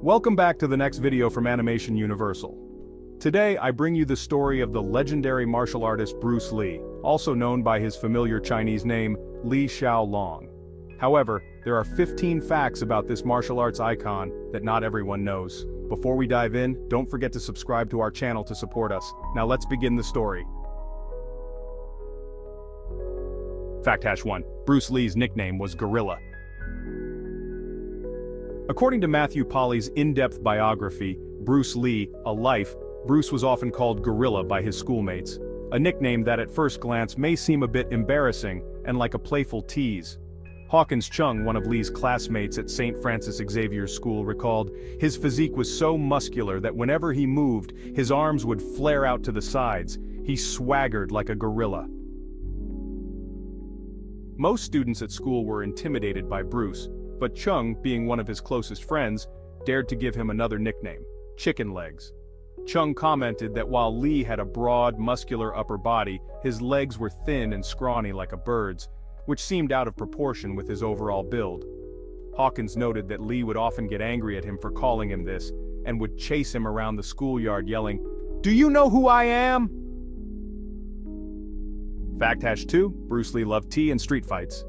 Welcome back to the next video from Animation Universal. Today I bring you the story of the legendary martial artist Bruce Lee, also known by his familiar Chinese name, Li Xiaolong. However, there are 15 facts about this martial arts icon that not everyone knows. Before we dive in, don't forget to subscribe to our channel to support us. Now let's begin the story. Fact hash 1. Bruce Lee's nickname was Gorilla. According to Matthew Polly's in-depth biography, Bruce Lee, A Life, Bruce was often called Gorilla by his schoolmates, a nickname that at first glance may seem a bit embarrassing and like a playful tease. Hawkins Chung, one of Lee's classmates at St. Francis Xavier's School, recalled, his physique was so muscular that whenever he moved, his arms would flare out to the sides. He swaggered like a gorilla. Most students at school were intimidated by Bruce, but Chung, being one of his closest friends, dared to give him another nickname, Chicken Legs. Chung commented that while Lee had a broad, muscular upper body, his legs were thin and scrawny like a bird's, which seemed out of proportion with his overall build. Hawkins noted that Lee would often get angry at him for calling him this, and would chase him around the schoolyard yelling, "Do you know who I am?" Fact hash 2. Bruce Lee loved tea and street fights.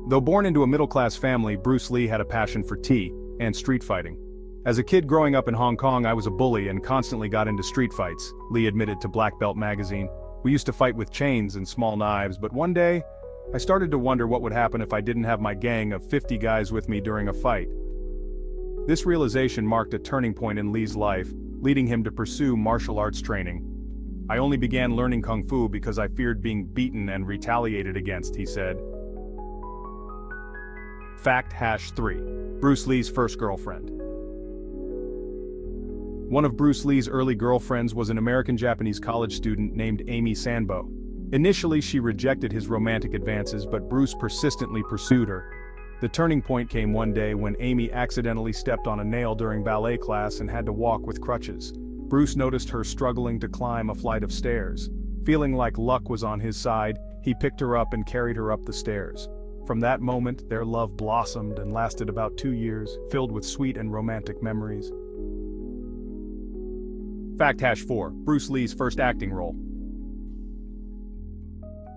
Though born into a middle-class family, Bruce Lee had a passion for tea and street fighting. As a kid growing up in Hong Kong, I was a bully and constantly got into street fights, Lee admitted to Black Belt magazine. We used to fight with chains and small knives, but one day, I started to wonder what would happen if I didn't have my gang of 50 guys with me during a fight. This realization marked a turning point in Lee's life, leading him to pursue martial arts training. I only began learning Kung Fu because I feared being beaten and retaliated against, he said. Fact hash 3. Bruce Lee's first girlfriend. One of Bruce Lee's early girlfriends was an American-Japanese college student named Amy Sanbo. Initially, she rejected his romantic advances, but Bruce persistently pursued her. The turning point came one day when Amy accidentally stepped on a nail during ballet class and had to walk with crutches. Bruce noticed her struggling to climb a flight of stairs. Feeling like luck was on his side, he picked her up and carried her up the stairs. From that moment, their love blossomed and lasted about 2 years, filled with sweet and romantic memories. Fact hash 4. Bruce Lee's first acting role.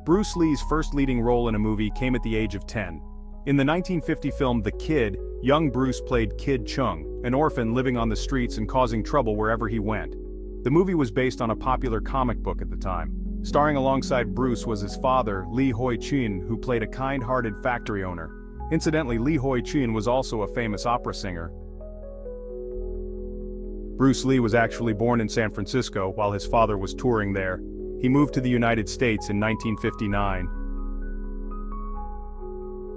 Bruce Lee's first leading role in a movie came at the age of 10. In the 1950 film The Kid, young Bruce played Kid Chung, an orphan living on the streets and causing trouble wherever he went. The movie was based on a popular comic book at the time. Starring alongside Bruce was his father, Lee Hoi-chun, who played a kind-hearted factory owner. Incidentally, Lee Hoi-chun was also a famous opera singer. Bruce Lee was actually born in San Francisco while his father was touring there. He moved to the United States in 1959.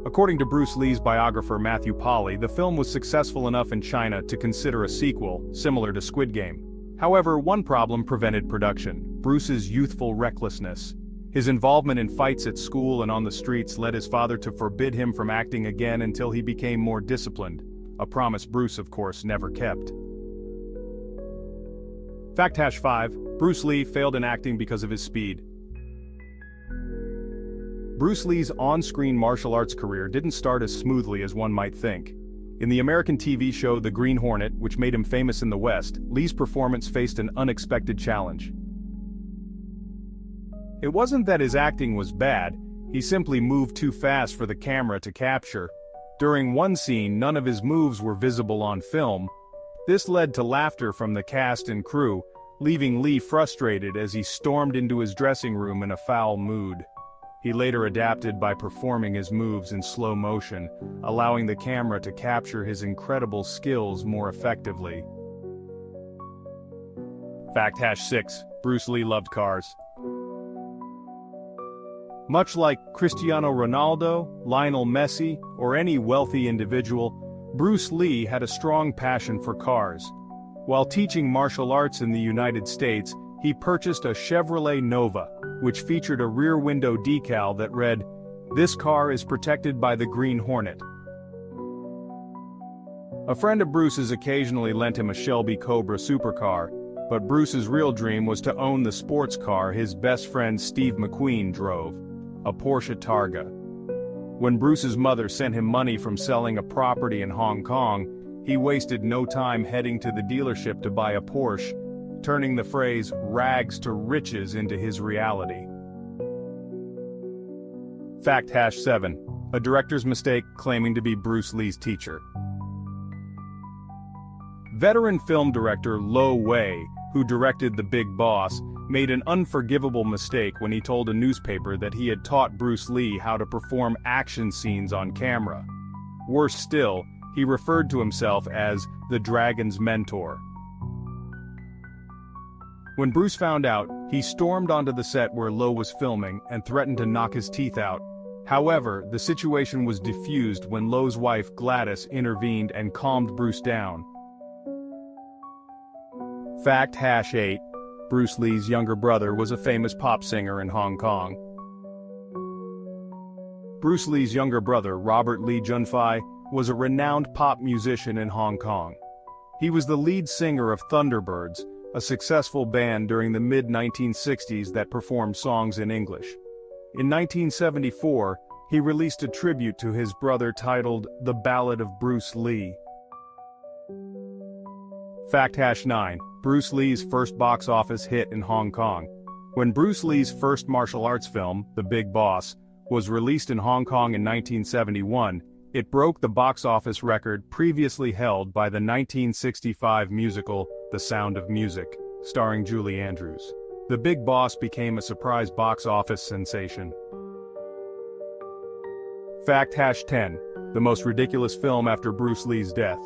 According to Bruce Lee's biographer Matthew Polly, the film was successful enough in China to consider a sequel, similar to Squid Game. However, one problem prevented production: Bruce's youthful recklessness. His involvement in fights at school and on the streets led his father to forbid him from acting again until he became more disciplined, a promise Bruce, of course, never kept. Fact hash 5. Bruce Lee failed in acting because of his speed. Bruce Lee's on-screen martial arts career didn't start as smoothly as one might think. In the American TV show The Green Hornet, which made him famous in the West, Lee's performance faced an unexpected challenge. It wasn't that his acting was bad, he simply moved too fast for the camera to capture. During one scene, none of his moves were visible on film. This led to laughter from the cast and crew, leaving Lee frustrated as he stormed into his dressing room in a foul mood. He later adapted by performing his moves in slow motion, allowing the camera to capture his incredible skills more effectively. Fact hash 6. Bruce Lee loved cars. Much like Cristiano Ronaldo, Lionel Messi, or any wealthy individual, Bruce Lee had a strong passion for cars. While teaching martial arts in the United States, he purchased a Chevrolet Nova, which featured a rear window decal that read, "This car is protected by the Green Hornet." A friend of Bruce's occasionally lent him a Shelby Cobra supercar, but Bruce's real dream was to own the sports car his best friend Steve McQueen drove, a Porsche Targa. When Bruce's mother sent him money from selling a property in Hong Kong, he wasted no time heading to the dealership to buy a Porsche, turning the phrase "rags to riches" into his reality. Fact #7. A director's mistake claiming to be Bruce Lee's teacher. Veteran film director Lo Wei, who directed The Big Boss, made an unforgivable mistake when he told a newspaper that he had taught Bruce Lee how to perform action scenes on camera. Worse still, he referred to himself as the Dragon's mentor. When Bruce found out, he stormed onto the set where Lo was filming and threatened to knock his teeth out. However, the situation was diffused when Lo's wife Gladys intervened and calmed Bruce down. Fact #8. Bruce Lee's younger brother was a famous pop singer in Hong Kong. Bruce Lee's younger brother, Robert Lee Junfei, was a renowned pop musician in Hong Kong. He was the lead singer of Thunderbirds, a successful band during the mid-1960s that performed songs in English. In 1974, he released a tribute to his brother titled The Ballad of Bruce Lee. Fact #9. Bruce Lee's first box office hit in Hong Kong. When Bruce Lee's first martial arts film, The Big Boss, was released in Hong Kong in 1971, it broke the box office record previously held by the 1965 musical The Sound of Music, starring Julie Andrews. The Big Boss became a surprise box office sensation. Fact #10. The most ridiculous film after Bruce Lee's death.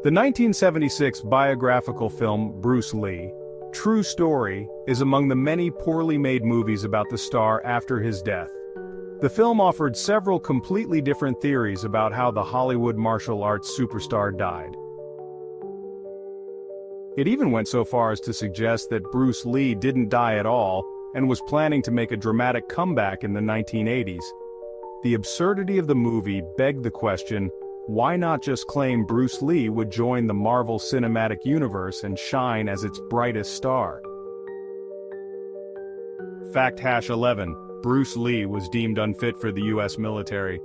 The 1976 biographical film Bruce Lee, True Story, is among the many poorly made movies about the star after his death. The film offered several completely different theories about how the Hollywood martial arts superstar died. It even went so far as to suggest that Bruce Lee didn't die at all and was planning to make a dramatic comeback in the 1980s. The absurdity of the movie begged the question, why not just claim Bruce Lee would join the Marvel Cinematic Universe and shine as its brightest star? Fact #11. Bruce Lee was deemed unfit for the US military.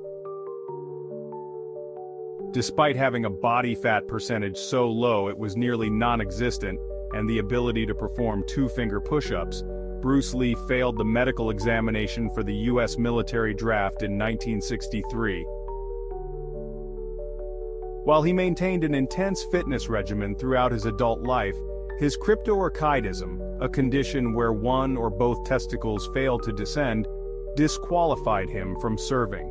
Despite having a body fat percentage so low it was nearly non-existent, and the ability to perform two-finger push-ups, Bruce Lee failed the medical examination for the US military draft in 1963. While he maintained an intense fitness regimen throughout his adult life, his cryptorchidism, a condition where one or both testicles fail to descend, disqualified him from serving.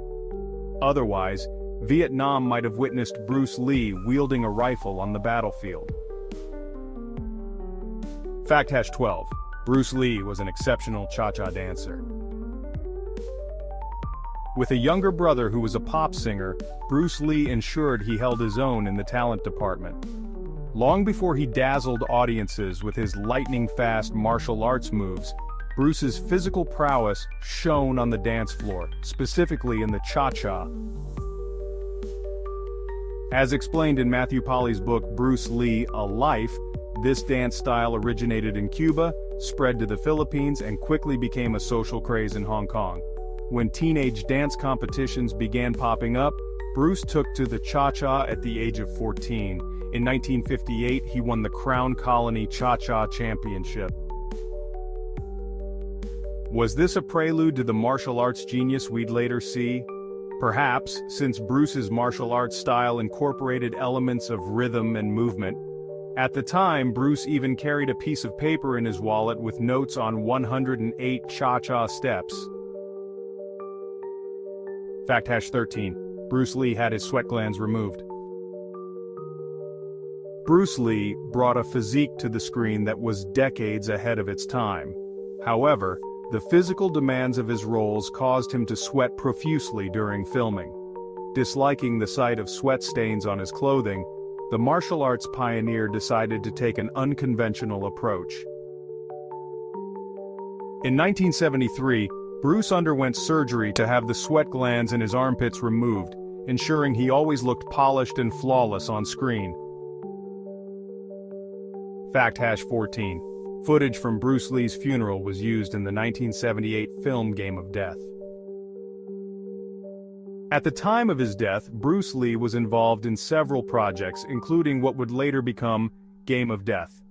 Otherwise, Vietnam might have witnessed Bruce Lee wielding a rifle on the battlefield. Fact #12. Bruce Lee was an exceptional cha-cha dancer. With a younger brother who was a pop singer, Bruce Lee ensured he held his own in the talent department. Long before he dazzled audiences with his lightning-fast martial arts moves, Bruce's physical prowess shone on the dance floor, specifically in the cha-cha. As explained in Matthew Polly's book Bruce Lee, A Life, this dance style originated in Cuba, spread to the Philippines, and quickly became a social craze in Hong Kong. When teenage dance competitions began popping up, Bruce took to the cha-cha at the age of 14. In 1958, he won the Crown Colony Cha-Cha Championship. Was this a prelude to the martial arts genius we'd later see? Perhaps, since Bruce's martial arts style incorporated elements of rhythm and movement. At the time, Bruce even carried a piece of paper in his wallet with notes on 108 cha-cha steps. Fact #13. Bruce Lee had his sweat glands removed. Bruce Lee brought a physique to the screen that was decades ahead of its time. However, the physical demands of his roles caused him to sweat profusely during filming. Disliking the sight of sweat stains on his clothing, the martial arts pioneer decided to take an unconventional approach. In 1973, Bruce underwent surgery to have the sweat glands in his armpits removed, ensuring he always looked polished and flawless on screen. Fact #14. Footage from Bruce Lee's funeral was used in the 1978 film Game of Death. At the time of his death, Bruce Lee was involved in several projects, including what would later become Game of Death.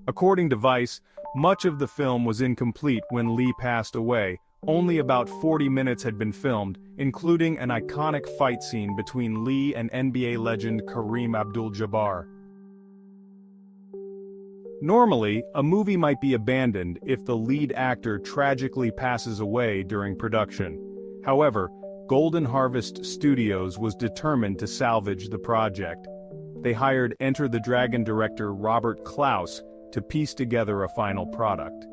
According to Vice, much of the film was incomplete when Lee passed away. Only about 40 minutes had been filmed, including an iconic fight scene between Lee and NBA legend Kareem Abdul-Jabbar. Normally, a movie might be abandoned if the lead actor tragically passes away during production. However, Golden Harvest Studios was determined to salvage the project. They hired Enter the Dragon director Robert Klaus to piece together a final product.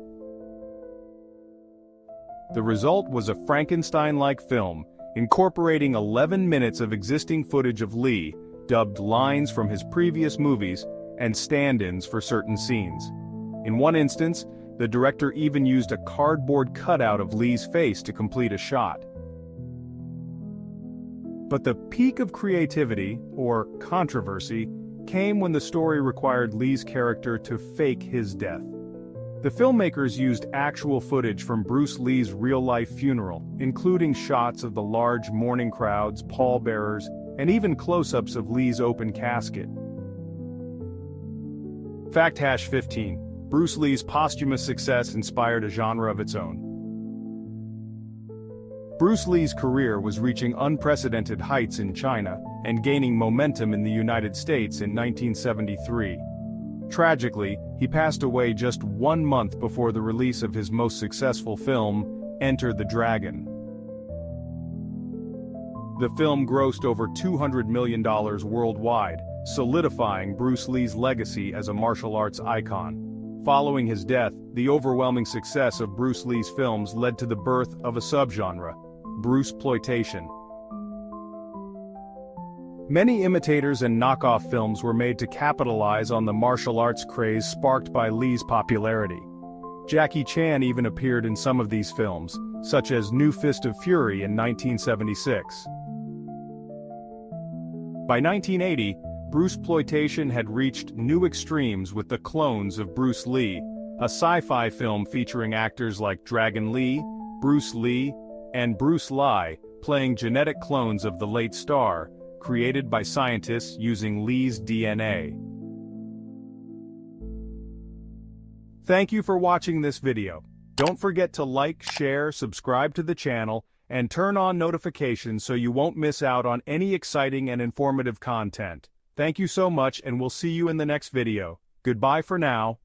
The result was a Frankenstein-like film, incorporating 11 minutes of existing footage of Lee, dubbed lines from his previous movies, and stand-ins for certain scenes. In one instance, the director even used a cardboard cutout of Lee's face to complete a shot. But the peak of creativity, or controversy, came when the story required Lee's character to fake his death. The filmmakers used actual footage from Bruce Lee's real-life funeral, including shots of the large mourning crowds, pallbearers, and even close-ups of Lee's open casket. Fact Hash 15. Bruce Lee's posthumous success inspired a genre of its own. Bruce Lee's career was reaching unprecedented heights in China and gaining momentum in the United States in 1973. Tragically, he passed away just 1 month before the release of his most successful film, Enter the Dragon. The film grossed over $200 million worldwide, solidifying Bruce Lee's legacy as a martial arts icon. Following his death, the overwhelming success of Bruce Lee's films led to the birth of a subgenre, Bruceploitation. Many imitators and knockoff films were made to capitalize on the martial arts craze sparked by Lee's popularity. Jackie Chan even appeared in some of these films, such as New Fist of Fury in 1976. By 1980, Bruceploitation had reached new extremes with The Clones of Bruce Lee, a sci-fi film featuring actors like Dragon Lee, Bruce Lee, and Bruce Lai, playing genetic clones of the late star, created by scientists using Lee's DNA. Thank you for watching this video. Don't forget to like, share, subscribe to the channel, and turn on notifications so you won't miss out on any exciting and informative content. Thank you so much, and we'll see you in the next video. Goodbye for now.